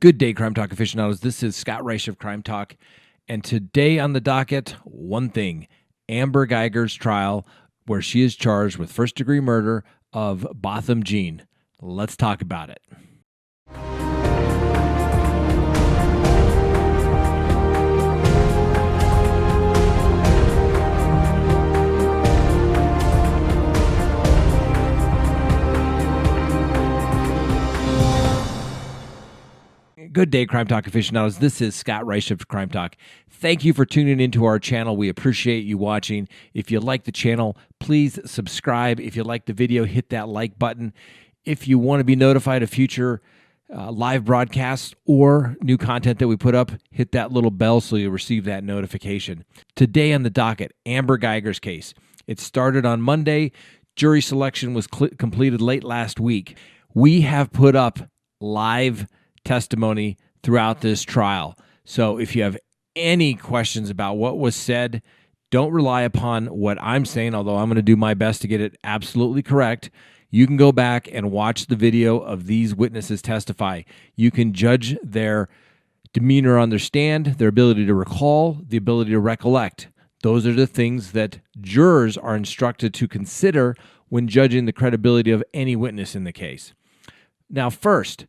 Good day, Crime Talk aficionados. This is Scott Reisch of Crime Talk. And today on the docket, one thing, Amber Guyger's trial, where she is charged with first-degree murder of Botham Jean. Let's talk about it. Good day, Crime Talk aficionados. This is Scott Reisch of Crime Talk. Thank you for tuning into our channel. We appreciate you watching. If you like the channel, please subscribe. If you like the video, hit that like button. If you want to be notified of future live broadcasts or new content that we put up, hit that little bell so you'll receive that notification. Today on the docket, Amber Guyger's case. It started on Monday. Jury selection was completed late last week. We have put up live testimony throughout this trial. So if you have any questions about what was said, don't rely upon what I'm saying, although I'm going to do my best to get it absolutely correct. You can go back and watch the video of these witnesses testify. You can judge their demeanor on their stand, their ability to recall, the ability to recollect. Those are the things that jurors are instructed to consider when judging the credibility of any witness in the case. Now, first,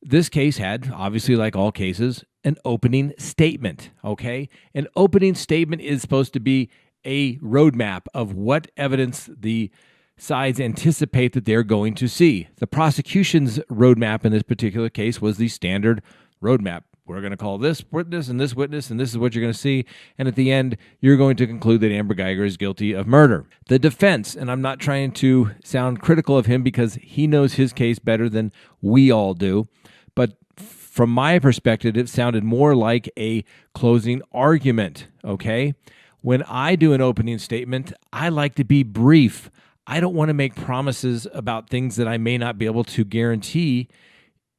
this case had, obviously like all cases, an opening statement, okay? An opening statement is supposed to be a roadmap of what evidence the sides anticipate that they're going to see. The prosecution's roadmap in this particular case was the standard roadmap. We're going to call this witness, and this is what you're going to see. And at the end, you're going to conclude that Amber Guyger is guilty of murder. The defense, and I'm not trying to sound critical of him because he knows his case better than we all do, but from my perspective, it sounded more like a closing argument, okay? When I do an opening statement, I like to be brief. I don't want to make promises about things that I may not be able to guarantee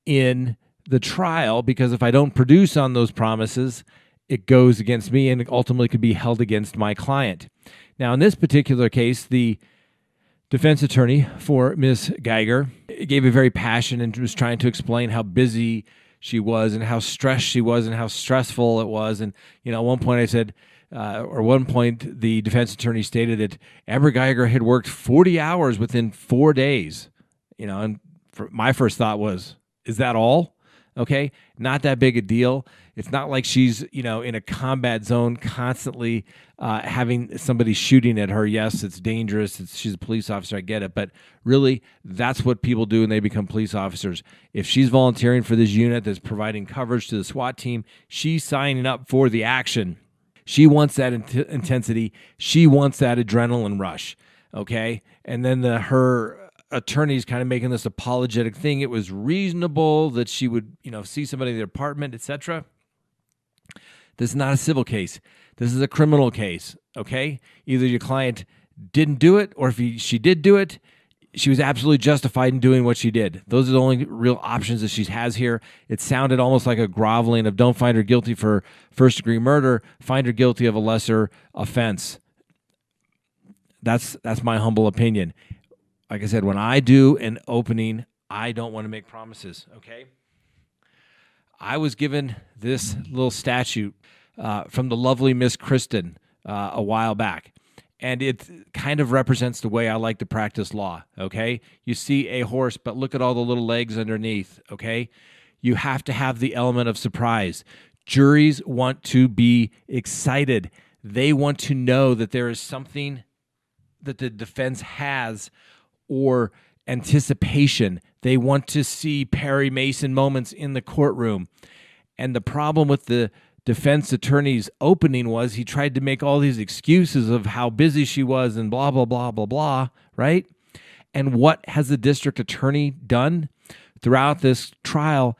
in the trial, because if I don't produce on those promises, it goes against me and it ultimately could be held against my client. Now, in this particular case, the defense attorney for Ms. Guyger gave a very passionate and was trying to explain how busy she was and how stressed she was and how stressful it was. And, at one point I said, the defense attorney stated that Amber Guyger had worked 40 hours within 4 days. And my first thought was, is that all? Okay, not that big a deal. It's not like she's, in a combat zone constantly having somebody shooting at her. Yes, it's dangerous. She's a police officer. I get it. But really, that's what people do when they become police officers. If she's volunteering for this unit that's providing coverage to the SWAT team, she's signing up for the action. She wants that intensity. She wants that adrenaline rush. Okay, and then her attorney's kind of making this apologetic thing. It was reasonable that she would, see somebody in their apartment, etc. This is not a civil case. This is a criminal case, okay? Either your client didn't do it, or if she did do it, she was absolutely justified in doing what she did. Those are the only real options that she has here. It sounded almost like a groveling of don't find her guilty for first-degree murder, find her guilty of a lesser offense. That's my humble opinion. Like I said, when I do an opening, I don't want to make promises, okay? I was given this little statute from the lovely Miss Kristen a while back, and it kind of represents the way I like to practice law, okay? You see a horse, but look at all the little legs underneath, okay? You have to have the element of surprise. Juries want to be excited. They want to know that there is something that the defense has or anticipation. They want to see Perry Mason moments in the courtroom. And the problem with the defense attorney's opening was he tried to make all these excuses of how busy she was and blah, blah, blah, blah, blah, right? And what has the district attorney done throughout this trial?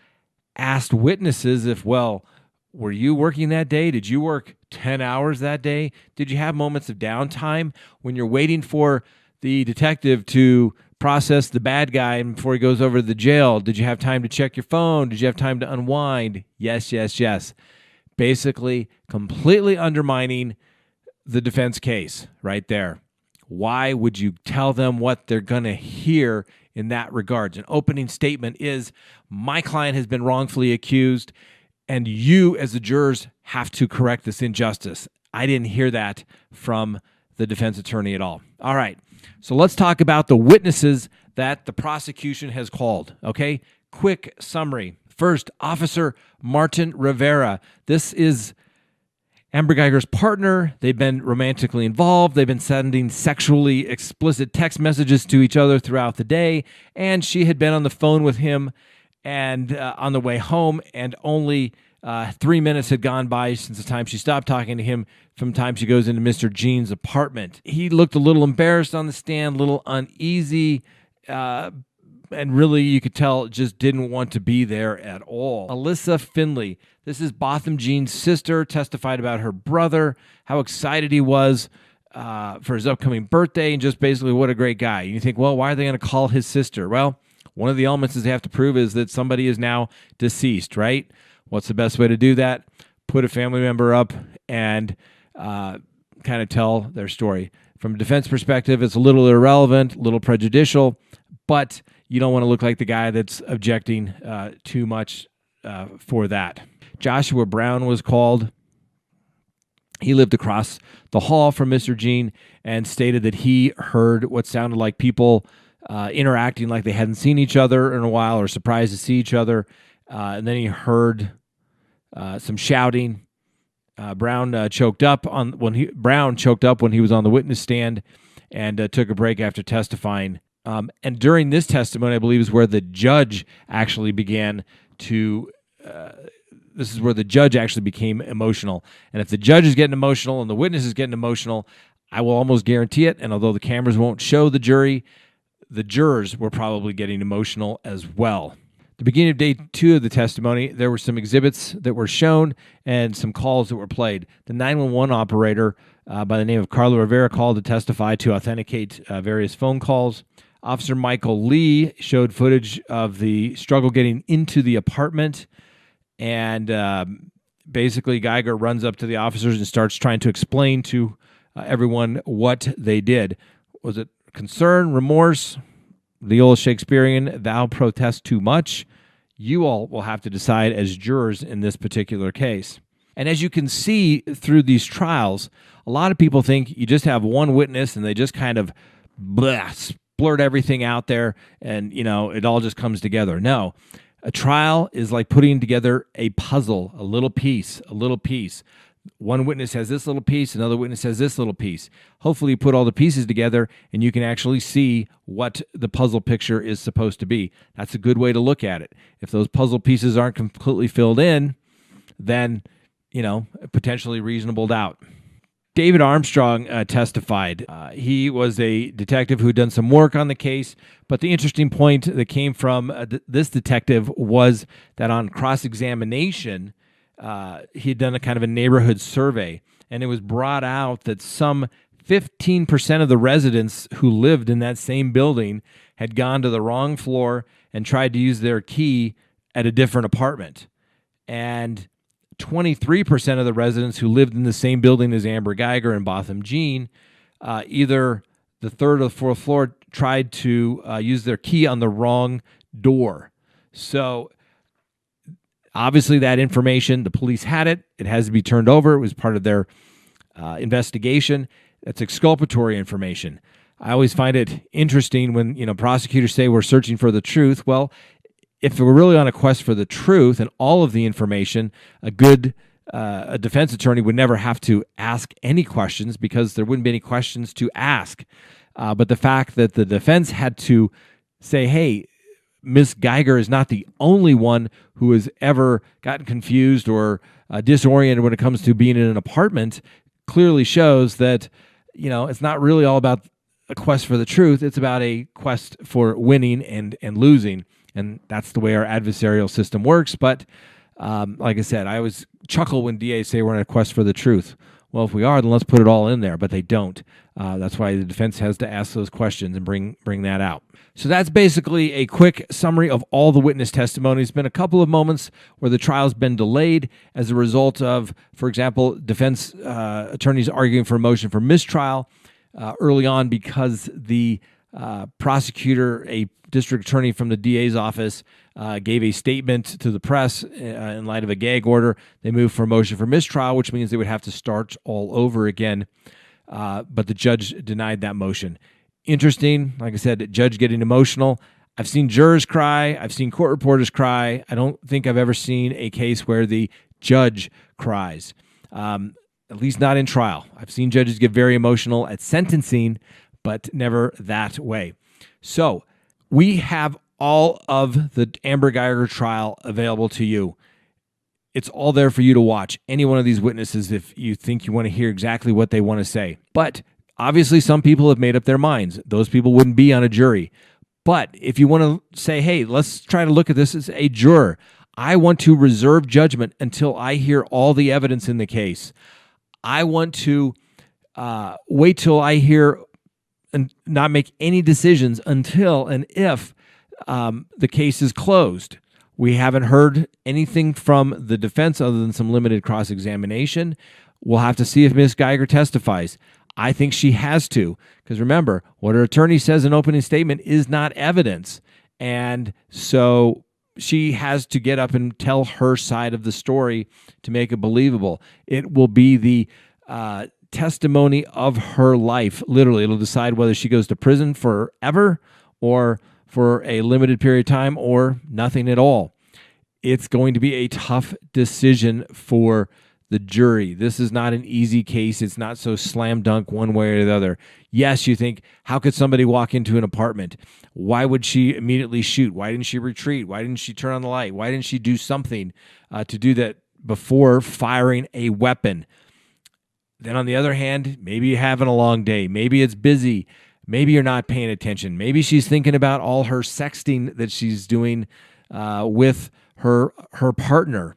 Asked witnesses if, well, were you working that day? Did you work 10 hours that day? Did you have moments of downtime when you're waiting for the detective to process the bad guy before he goes over to the jail? Did you have time to check your phone? Did you have time to unwind? Yes, yes, yes. Basically, completely undermining the defense case right there. Why would you tell them what they're going to hear in that regards? An opening statement is, my client has been wrongfully accused, and you as the jurors have to correct this injustice. I didn't hear that from the defense attorney at all. All right, so let's talk about the witnesses that the prosecution has called, okay? Quick summary. First, Officer Martin Rivera. This is Amber Guyger's partner. They've been romantically involved. They've been sending sexually explicit text messages to each other throughout the day, and she had been on the phone with him and on the way home, and only 3 minutes had gone by since the time she stopped talking to him from the time she goes into Mr. Jean's apartment. He looked a little embarrassed on the stand, a little uneasy, and really, you could tell, just didn't want to be there at all. Alyssa Finley, this is Botham Jean's sister, testified about her brother, how excited he was for his upcoming birthday, and just basically what a great guy. You think, well, why are they going to call his sister? Well, one of the elements is they have to prove is that somebody is now deceased, right? What's the best way to do that? Put a family member up and kind of tell their story. From a defense perspective, it's a little irrelevant, a little prejudicial, but you don't want to look like the guy that's objecting too much for that. Joshua Brown was called. He lived across the hall from Mr. Jean and stated that he heard what sounded like people interacting like they hadn't seen each other in a while or surprised to see each other. And then he heard some shouting. Brown choked up when he was on the witness stand and took a break after testifying. And during this testimony, I believe, is where the judge actually began to. This is where the judge actually became emotional. And if the judge is getting emotional and the witness is getting emotional, I will almost guarantee it. And although the cameras won't show the jury, the jurors were probably getting emotional as well. At the beginning of day 2 of the testimony, there were some exhibits that were shown and some calls that were played. The 911 operator by the name of Carla Rivera called to testify to authenticate various phone calls. Officer Michael Lee showed footage of the struggle getting into the apartment, and basically Guyger runs up to the officers and starts trying to explain to everyone what they did. Was it concern, remorse, the old Shakespearean, thou protest too much? You all will have to decide as jurors in this particular case. And as you can see through these trials, a lot of people think you just have one witness and they just kind of blurt everything out there and, it all just comes together. No, a trial is like putting together a puzzle, a little piece. One witness has this little piece, another witness has this little piece. Hopefully you put all the pieces together and you can actually see what the puzzle picture is supposed to be. That's a good way to look at it. If those puzzle pieces aren't completely filled in, then, potentially reasonable doubt. David Armstrong testified. He was a detective who had done some work on the case, but the interesting point that came from this detective was that on cross-examination, he had done a kind of a neighborhood survey, and it was brought out that some 15% of the residents who lived in that same building had gone to the wrong floor and tried to use their key at a different apartment. And 23% of the residents who lived in the same building as Amber Guyger and Botham Jean, either the third or the fourth floor, tried to use their key on the wrong door. So obviously that information, the police had it. It has to be turned over. It was part of their investigation. That's exculpatory information. I always find it interesting when prosecutors say we're searching for the truth. Well, if we're really on a quest for the truth and all of the information, a good defense attorney would never have to ask any questions because there wouldn't be any questions to ask. But the fact that the defense had to say, hey, Miss Guyger is not the only one who has ever gotten confused or disoriented when it comes to being in an apartment clearly shows that, it's not really all about a quest for the truth. It's about a quest for winning and losing. And that's the way our adversarial system works. But like I said, I always chuckle when DAs say we're on a quest for the truth. Well, if we are, then let's put it all in there. But they don't. That's why the defense has to ask those questions and bring that out. So that's basically a quick summary of all the witness testimony. There's been a couple of moments where the trial's been delayed as a result of, for example, defense attorneys arguing for a motion for mistrial. early on because the prosecutor, a district attorney from the DA's office, gave a statement to the press in light of a gag order. They moved for a motion for mistrial, which means they would have to start all over again. But the judge denied that motion. Interesting. Like I said, the judge getting emotional. I've seen jurors cry. I've seen court reporters cry. I don't think I've ever seen a case where the judge cries, at least not in trial. I've seen judges get very emotional at sentencing, but never that way. So we have all of the Amber Guyger trial available to you. It's all there for you to watch. Any one of these witnesses, if you think you want to hear exactly what they want to say. But obviously, some people have made up their minds. Those people wouldn't be on a jury. But if you want to say, hey, let's try to look at this as a juror, I want to reserve judgment until I hear all the evidence in the case. I want to wait till I hear and not make any decisions until and if the case is closed. We haven't heard anything from the defense other than some limited cross-examination. We'll have to see if Ms. Guyger testifies. I think she has to, because remember, what her attorney says in opening statement is not evidence. And so she has to get up and tell her side of the story to make it believable. It will be the testimony of her life. Literally, it'll decide whether she goes to prison forever or for a limited period of time or nothing at all. It's going to be a tough decision for the jury. This is not an easy case. It's not so slam dunk one way or the other. Yes, you think, how could somebody walk into an apartment? Why would she immediately shoot? Why didn't she retreat? Why didn't she turn on the light? Why didn't she do something to do that before firing a weapon? Then on the other hand, maybe you're having a long day. Maybe it's busy. Maybe you're not paying attention. Maybe she's thinking about all her sexting that she's doing with her partner.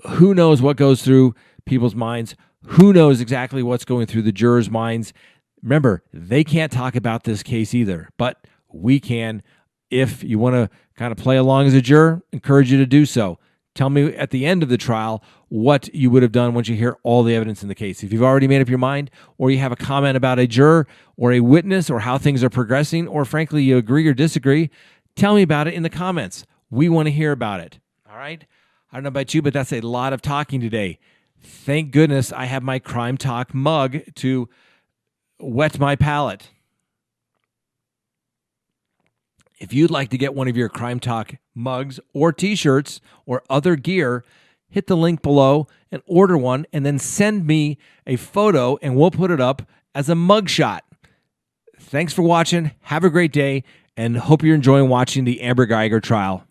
Who knows what goes through people's minds? Who knows exactly what's going through the jurors' minds? Remember, they can't talk about this case either, but we can. If you want to kind of play along as a juror, encourage you to do so. Tell me at the end of the trial what you would have done once you hear all the evidence in the case. If you've already made up your mind, or you have a comment about a juror or a witness or how things are progressing, or frankly, you agree or disagree, tell me about it in the comments. We want to hear about it. All right? I don't know about you, but that's a lot of talking today. Thank goodness I have my Crime Talk mug to wet my palate. If you'd like to get one of your Crime Talk mugs or t-shirts or other gear, hit the link below and order one, and then send me a photo and we'll put it up as a mugshot. Thanks for watching. Have a great day, and hope you're enjoying watching the Amber Guyger trial.